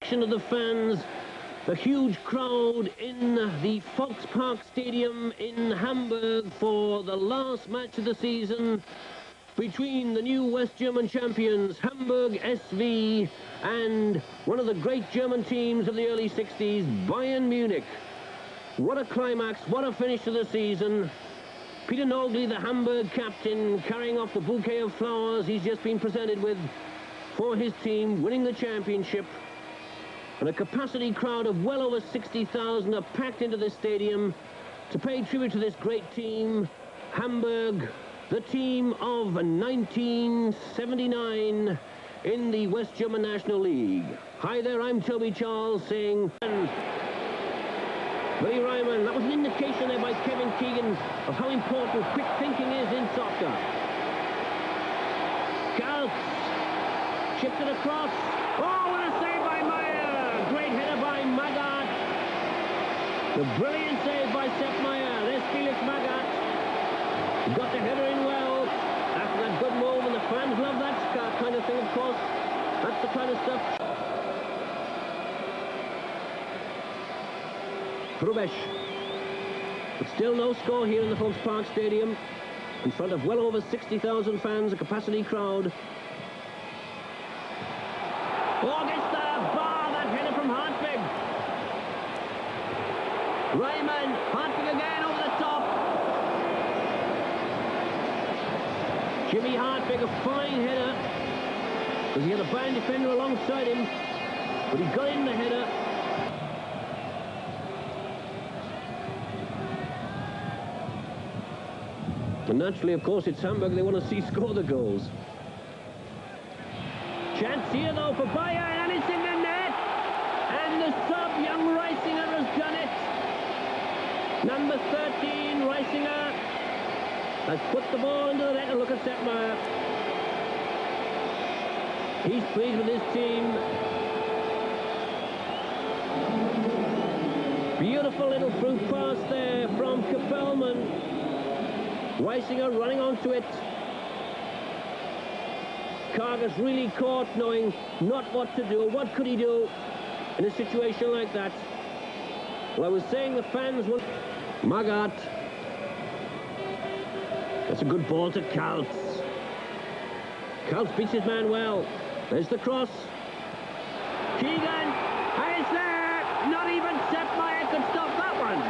reaction of the fans. A huge crowd in the Volksparkstadion in Hamburg for the last match of the season between the new West German champions, Hamburg SV, and one of the great German teams of the early 60s, Bayern Munich. What a climax, what a finish to the season. Peter Nogli, the Hamburg captain, carrying off the bouquet of flowers he's just been presented with for his team, winning the championship. And a capacity crowd of well over 60,000 are packed into this stadium to pay tribute to this great team, Hamburg, the team of 1979 in the West German National League. Hi there, I'm Toby Charles saying... Billy Ryman, that was an indication there by Kevin Keegan of how important quick thinking is in soccer. Galt chipped it across. Oh, what a save by Meyer! Great header by Magath. The brilliant save by Sepp Meyer. There's Felix Magath. He got the header in well after that good move, and the fans love that kind of thing, of course. That's the kind of stuff. Hrubesch. But still no score here in the Volksparkstadion in front of well over 60,000 fans, a capacity crowd. Oh, against the bar, that header from Hartwig. Reimann, Hartwig again over the top. Jimmy Hartwig, a fine header, because he had a Bayern defender alongside him, but he got in the header. And naturally, of course, it's Hamburg they want to see score the goals. Chance here, though, for Bayern, and it's in the net! And the sub, young Reisinger, has done it! Number 13, Reisinger, has put the ball into the net, and look at Sepp Meyer. He's pleased with his team. Beautiful little fruit pass there from Kapellman. Reisinger running onto it. Kargas really caught, knowing not what to do. What could he do in a situation like that? Well, I was saying the fans will... Magath. That's a good ball to Kaltz. Kaltz beats his man well. There's the cross. Keegan, and it's there! Not even Sepp Meyer could stop that one.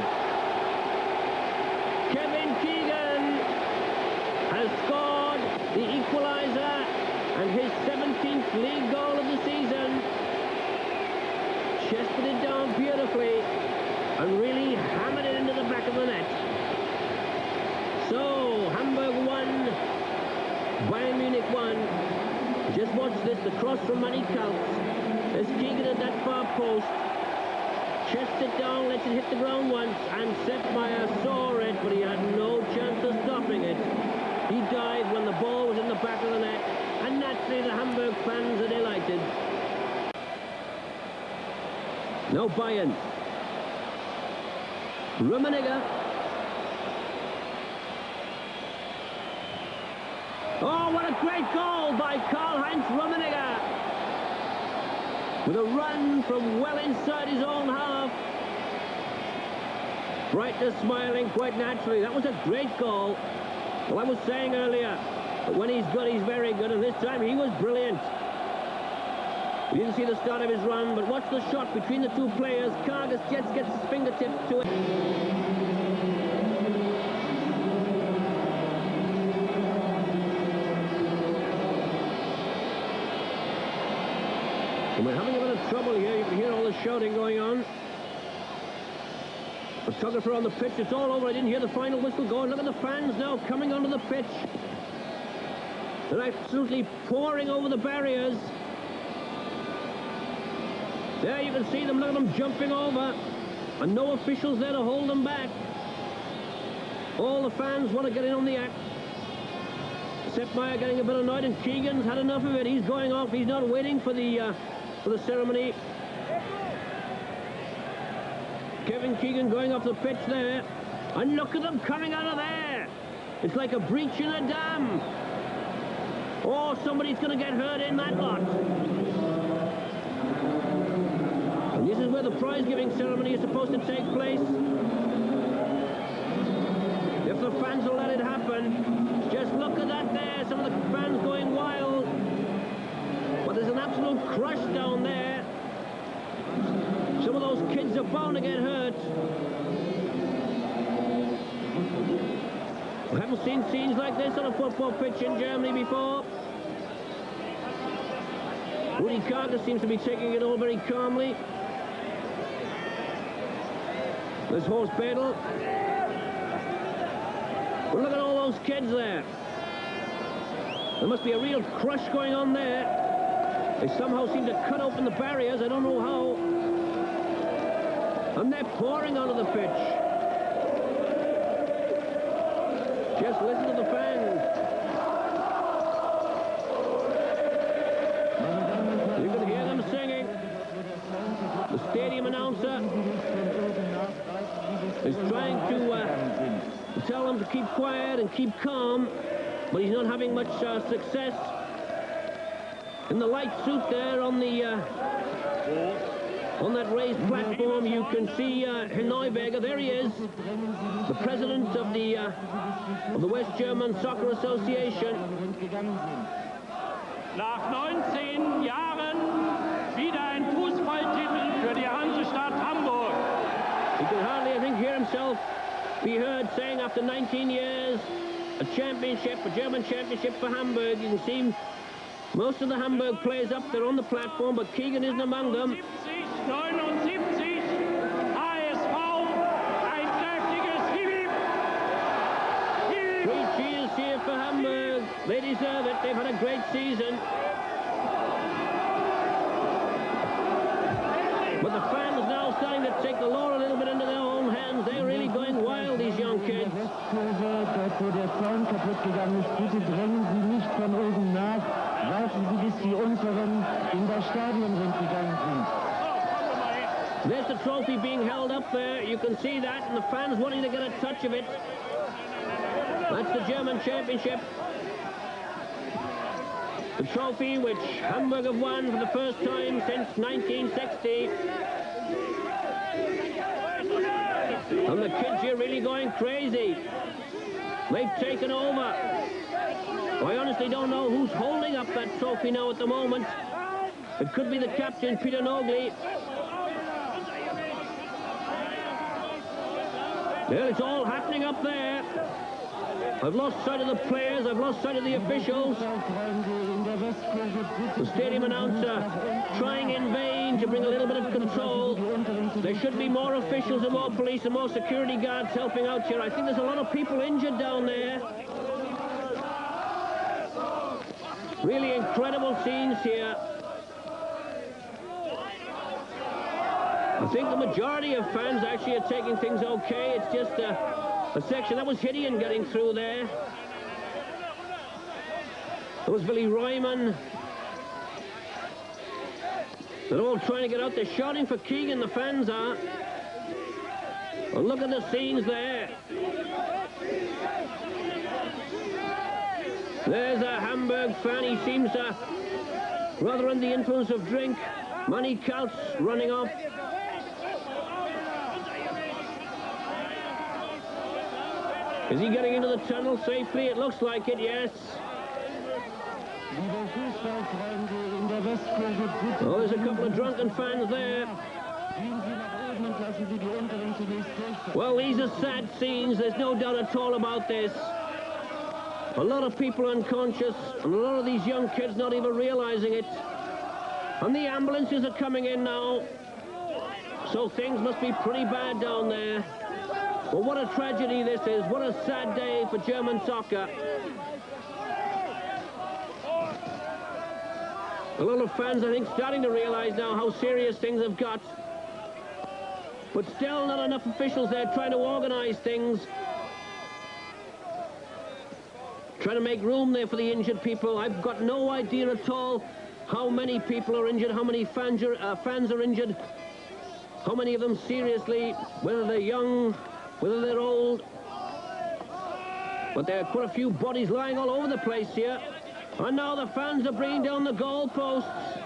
Kevin Keegan has scored the equaliser and his 17th league goal of the season. Chested it down beautifully and really hammered it into the back of the net. So, Hamburg won, Bayern Munich won. Just watch this, the cross from Manny Kaltz. There's Keegan at that far post. Chests it down, lets it hit the ground once, and Sepp Meyer saw it, but he had no chance of stopping it. He dived when the ball was in the back of the net, and naturally the Hamburg fans are delighted. Now Bayern. Rummenigge. Oh, what a great goal by Karl-Heinz Rummenigge! With a run from well inside his own half. Breitner smiling quite naturally. That was a great goal. Well, I was saying earlier that when he's good, he's very good, and this time he was brilliant. We didn't see the start of his run, but watch the shot between the two players. Kargas just gets his fingertips to it. And we're having a bit of trouble here. You can hear all the shouting going on. Photographer on the pitch. It's all over. I didn't hear the final whistle going. Look at the fans now coming onto the pitch. They're absolutely pouring over the barriers. There you can see them. Look at them jumping over. And no officials there to hold them back. All the fans want to get in on the act. Sepp Meyer getting a bit annoyed, and Keegan's had enough of it. He's going off. He's not waiting for the ceremony. Kevin Keegan going off the pitch there. And look at them coming out of there. It's like a breach in a dam. Oh, somebody's going to get hurt in that lot. where the prize-giving ceremony is supposed to take place. If the fans will let it happen. Just look at that there, some of the fans going wild. But there's an absolute crush down there. Some of those kids are bound to get hurt. We haven't seen scenes like this on a football pitch in Germany before. Rudi Carter seems to be taking it all very calmly. There's Horst Badel. But look at all those kids there. There must be a real crush going on there. They somehow seem to cut open the barriers. I don't know how. And they're pouring onto the pitch. Just listen to the fans. You can hear them singing. The stadium announcer is trying to tell them to keep quiet and keep calm, but he's not having much success. In the light suit there on that raised platform, you can see Neuberger. There he is, the president of the West German Soccer Association. Nach 19 Jahren wieder ein Fußballtitel für die Hansestadt Hamburg. He can hardly, I think, hear himself be heard saying after 19 years, a championship, a German championship for Hamburg. You can see most of the Hamburg players up there on the platform, but Keegan isn't among them. 79, HSV, ein kräftiges Hip-Hip. Three cheers here for Hamburg. They deserve it. They've had a great season. But the fans now starting to take the law a little bit into their own hands. They're really going wild, these young kids. Dort, wo der Zaun kaputt gegangen ist, bitte drängen Sie nicht von oben nach. Warten Sie, bis die Unteren in das Stadion gegangen sind. There's the trophy being held up there. You can see that, and the fans wanting to get a touch of it. That's the German championship. The trophy which Hamburg have won for the first time since 1960. And the kids here really going crazy. They've taken over. I honestly don't know who's holding up that trophy now at the moment. It could be the captain, Peter Nogli. Well, it's all happening up there. I've lost sight of the players, I've lost sight of the officials. The stadium announcer trying in vain to bring a little bit of control. There should be more officials and more police and more security guards helping out here. I think there's a lot of people injured down there. Really incredible scenes here. I think the majority of fans actually are taking things okay. It's just a section. That was Hideon getting through there. That was Willy Royman. They're all trying to get out. They're shouting for Keegan, the fans are. Well, look at the scenes there. There's a Hamburg fan. He seems rather under the influence of drink. Manny Kautz running off. Is he getting into the tunnel safely? It looks like it, yes. Oh, there's a couple of drunken fans there. Well, these are sad scenes. There's no doubt at all about this. A lot of people unconscious, and a lot of these young kids not even realizing it. And the ambulances are coming in now. So things must be pretty bad down there. Well, what a tragedy this is. What a sad day for German soccer. A lot of fans, I think, starting to realize now how serious things have got. But still not enough officials there trying to organize things. Trying to make room there for the injured people. I've got no idea at all how many people are injured, how many fans are injured, how many of them seriously, whether they're young, whether they're old. But there are quite a few bodies lying all over the place here. And now the fans are bringing down the goalposts.